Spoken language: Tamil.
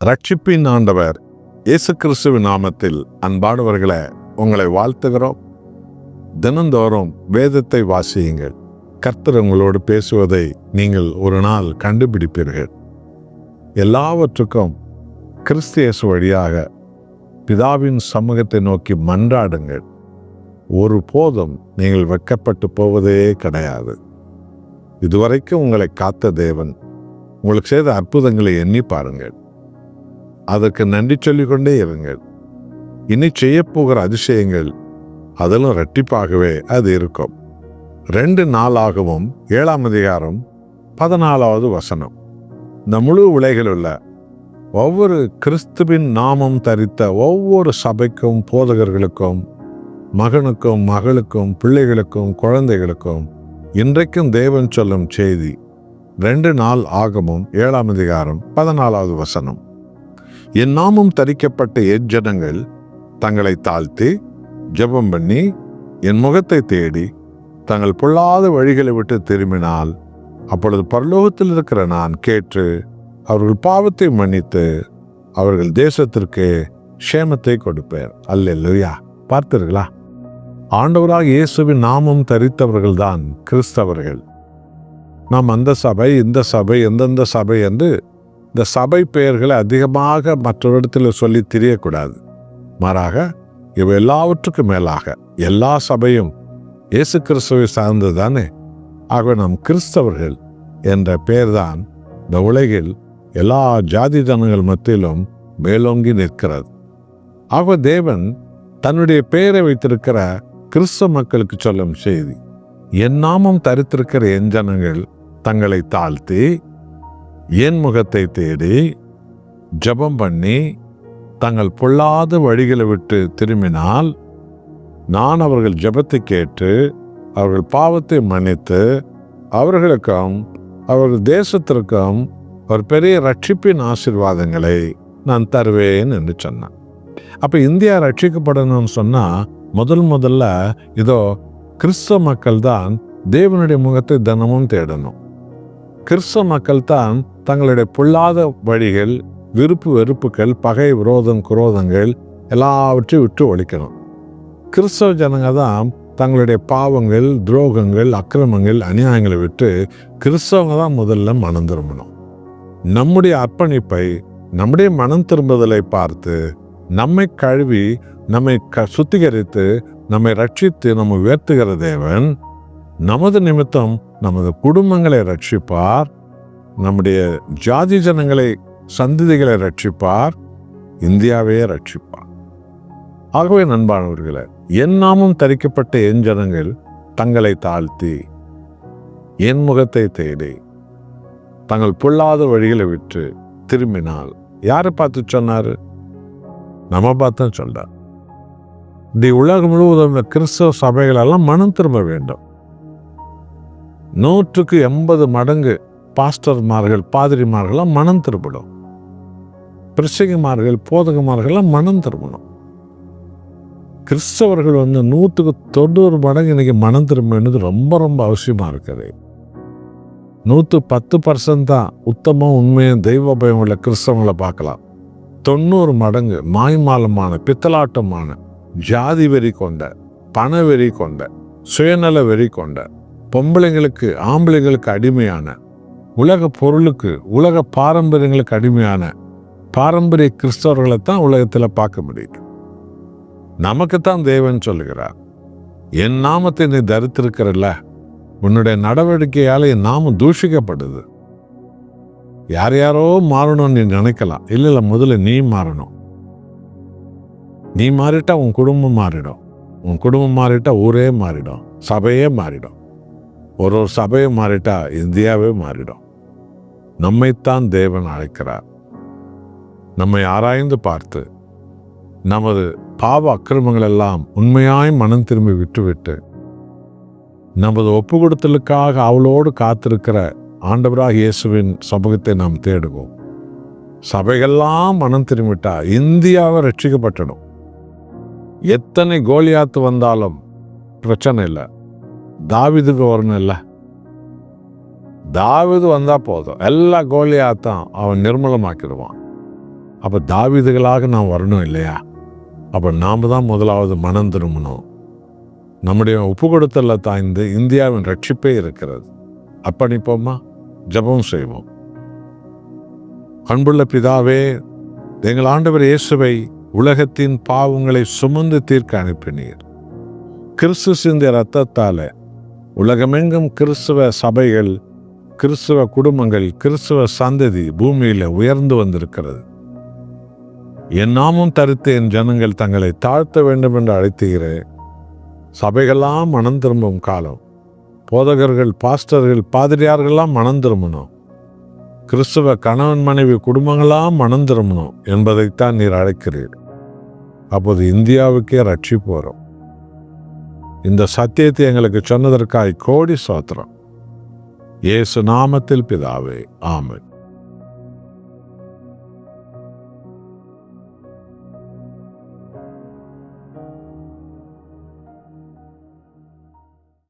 ரட்சிப்பின் ஆண்டவர் இயேசு கிறிஸ்துவின் நாமத்தில் அன்பானவர்களே, உங்களை வாழ்த்துகிறோம். தினந்தோறும் வேதத்தை வாசியுங்கள். கர்த்தர் உங்களோடு பேசுவதை நீங்கள் ஒரு நாள் கண்டுபிடிப்பீர்கள். எல்லாவற்றுக்கும் கிறிஸ்து இயேசு வழியாக பிதாவின் சமூகத்தை நோக்கி மன்றாடுங்கள். ஒருபோதும் நீங்கள் வெட்கப்பட்டு போவதே கிடையாது. இதுவரைக்கும் உங்களை காத்த தேவன் உங்களுக்கு செய்த அற்புதங்களை எண்ணி பாருங்கள். அதற்கு நன்றி சொல்லிக்கொண்டே இருங்கள். இனி செய்யப்போகிற அதிசயங்கள் அதிலும் இரட்டிப்பாகவே அது இருக்கும். 2 நாளாகவும் 7ஆம் அதிகாரம் 14வது வசனம். இந்த முழு உலகில் உள்ள ஒவ்வொரு கிறிஸ்துவின் நாமம் தரித்த ஒவ்வொரு சபைக்கும், போதகர்களுக்கும், மகனுக்கும், மகளுக்கும், பிள்ளைகளுக்கும், குழந்தைகளுக்கும் இன்றைக்கும் தேவன் சொல்லும் செய்தி 2 நாள் ஆகமும் 7ஆம் அதிகாரம் 14வது வசனம். என் நாமம் தரிக்கப்பட்ட எஜனங்கள் தங்களை தாழ்த்தி ஜெபம் பண்ணி என் முகத்தை தேடி தங்கள் பொல்லாத வழிகளை விட்டு திரும்பினால், அப்பொழுது பரலோகத்தில் இருக்கிற நான் கேட்டு அவர்கள் பாவத்தை மன்னித்து அவர்கள் தேசத்திற்கு க்ஷேமத்தை கொடுப்பேன். அல்லேலூயா. பார்த்தீர்களா? ஆண்டவராக இயேசுவின் நாமம் தரித்தவர்கள் தான் கிறிஸ்தவர்கள். நாம் அந்த சபை, இந்த சபை, எந்தெந்த சபை என்று இந்த சபை பெயர்களை அதிகமாக மற்றொருடத்தில் சொல்லி தெரியக்கூடாது. மாறாக இவை எல்லாவற்றுக்கும் மேலாக எல்லா சபையும் இயேசு கிறிஸ்துவை சார்ந்து தானே. ஆகவே நாம் கிறிஸ்தவர்கள் என்ற பெயர்தான் இந்த உலகில் எல்லா ஜாதி ஜனங்கள் மத்தியிலும் மேலோங்கி நிற்கிறது. ஆகவே தேவன் தன்னுடைய பெயரை வைத்திருக்கிற கிறிஸ்தவ மக்களுக்கு சொல்லும் செய்தி, என் நாமம் தரித்திருக்கிற என் ஜனங்கள் தங்களை தாழ்த்தி என் முகத்தை தேடி ஜெபம் பண்ணி தங்கள் பொல்லாத வழிகளை விட்டு திரும்பினால், நான் அவர்கள் ஜெபத்தை கேட்டு அவர்கள் பாவத்தை மன்னித்து அவர்களுக்கும் அவர்கள் தேசத்திற்கும் ஒரு பெரிய ரட்சிப்பின் ஆசீர்வாதங்களை நான் தருவேன் என்று சொன்னான். அப்போ இந்தியா ரட்சிக்கப்படணும்னு சொன்னால் முதல்ல இதோ கிறிஸ்தவ மக்கள் தான் தேவனுடைய முகத்தை தினமும் தேடணும். கிறிஸ்தவ மக்கள் தான் தங்களுடைய பொல்லாத வழிகள், விருப்பு வெறுப்புகள், பகை விரோதம் குரோதங்கள் எல்லாவற்றையும் விட்டு ஒழிக்கணும். கிறிஸ்தவ ஜனங்க தான் தங்களுடைய பாவங்கள், துரோகங்கள், அக்கிரமங்கள், அநியாயங்களை விட்டு கிறிஸ்தவங்க தான் முதல்ல மனம் திரும்பணும். நம்முடைய அர்ப்பணிப்பை, நம்முடைய மனம் திரும்புதலை பார்த்து நம்மை கழுவி நம்மை சுத்திகரித்து நம்மை ரட்சித்து நம்ம உயர்த்துகிற தேவன் நமது நிமித்தம் நமது குடும்பங்களை ரட்சிப்பார், நம்முடைய ஜாதி ஜனங்களை, சந்ததிகளை ரட்சிப்பார், இந்தியாவையே ரட்சிப்பார். ஆகவே நண்பானவர்களே, என் நாமம் தரிக்கப்பட்ட என் ஜனங்கள் தங்களை தாழ்த்தி என் முகத்தை தேடி தங்கள் பொல்லாத வழிகளை விட்டு திரும்பினால், யாரை பார்த்து சொன்னாரு? நம்ம பார்த்து சொல்றார். இந்த உலகம் முழுவதும் கிறிஸ்தவ சபைகளெல்லாம் மனம் திரும்ப வேண்டும். 100க்கு 80 மடங்கு பாஸ்டர்மார்கள், பாதிரிமார்கள்லாம் மனம் திரும்பணும். பிரசங்கிமார்கள், போதகமார்கள்லாம் மனம் திரும்பணும். கிறிஸ்தவர்கள் 100க்கு 90 மடங்கு இன்னைக்கு மனம் திரும்பினது ரொம்ப ரொம்ப அவசியமா இருக்குது. 110% தான் உத்தமம், உண்மையும் தெய்வ பயம் உள்ள கிறிஸ்தவங்களை பார்க்கலாம். 90 மடங்கு மாய்மாலமான, பித்தலாட்டமான, ஜாதி வெறி கொண்ட, பண வெறி கொண்ட, சுயநல வெறி கொண்ட, பொம்பளைங்களுக்கு ஆம்பளைங்களுக்கு அடிமையான, உலக பொருளுக்கு, உலக பாரம்பரியங்களுக்கு அடிமையான பாரம்பரிய கிறிஸ்தவர்களை தான் உலகத்தில் பார்க்க முடியுது. நமக்குத்தான் தேவன் சொல்லுகிறார், என் நாமத்தை நீ தரித்திருக்கிறல்ல, உன்னுடைய நடவடிக்கையால் என் நாமம் தூஷிக்கப்படுது. யார் யாரோ மாறணும்னு நீ நினைக்கலாம். இல்லை, முதல்ல நீ மாறணும். நீ மாறிட்டா உன் குடும்பம் மாறிடும். உன் குடும்பம் மாறிட்டா ஊரே மாறிடும், சபையே மாறிடும். ஒரு சபையை மாறிட்டா இந்தியாவே மாறிடும். நம்மைத்தான் தேவன் அழைக்கிறார். நம்மை ஆராய்ந்து பார்த்து நமது பாவ அக்கிரமங்கள் எல்லாம் உண்மையாய் மனம் திரும்பி விட்டுவிட்டு நமது ஒப்பு கொடுத்தலுக்காக அவளோடு காத்திருக்கிற ஆண்டவராக இயேசுவின் சமூகத்தை நாம் தேடுவோம். சபைகள்லாம் மனம் திரும்பிட்டா இந்தியாவை ரட்சிக்கப்பட்டணும். எத்தனை கோலியாத்து வந்தாலும் பிரச்சனை இல்லை. தாவீதுக்கு வரணும் இல்லை, தாவீது வந்தா போதும், எல்லா கோலியாத்தான் அவன் நிர்மூலமாக்கிடுவான். அப்போ தாவீதுகளாக நாம் வரணும் இல்லையா? அப்போ நாம் தான் முதலாவது மனம் திரும்பணும். நம்முடைய ஒப்பு கொடுத்தல்ல தாய்ந்து இந்தியாவின் ரட்சிப்பே இருக்கிறது. அர்ப்பணிப்போமா? ஜெபம் செய்வோம். அன்புள்ள பிதாவே, எங்கள் ஆண்டவர் இயேசுவை உலகத்தின் பாவங்களை சுமந்து தீர்க்க அனுப்பினீர். கிறிஸ்து சிந்திய இரத்தத்தால உலகமெங்கும் கிறிஸ்துவ சபைகள், கிறிஸ்துவ குடும்பங்கள், கிறிஸ்துவ சந்ததி பூமியில உயர்ந்து வந்திருக்கிறது. என் நாமம் தரித்து என் ஜனங்கள் தங்களை தாழ்த்த வேண்டும் என்று அழைத்துகிறேன். சபைகள்லாம் மனம் திரும்பும் காலம். போதகர்கள், பாஸ்டர்கள், பாதிரியார்கள்லாம் மனம் திரும்பணும். கிறிஸ்துவ கணவன் மனைவி குடும்பங்களாம் மனம் திரும்பணும் என்பதைத்தான் நீர் அழைக்கிறீர். அப்போது இந்தியாவுக்கே ரட்சிப்பு வரும். இந்த சத்தியத்தை எங்களுக்கு சொன்னதற்காய் கோடி ஸ்தோத்திரம். இயேசு நாமத்தில் பிதாவே, ஆமென்.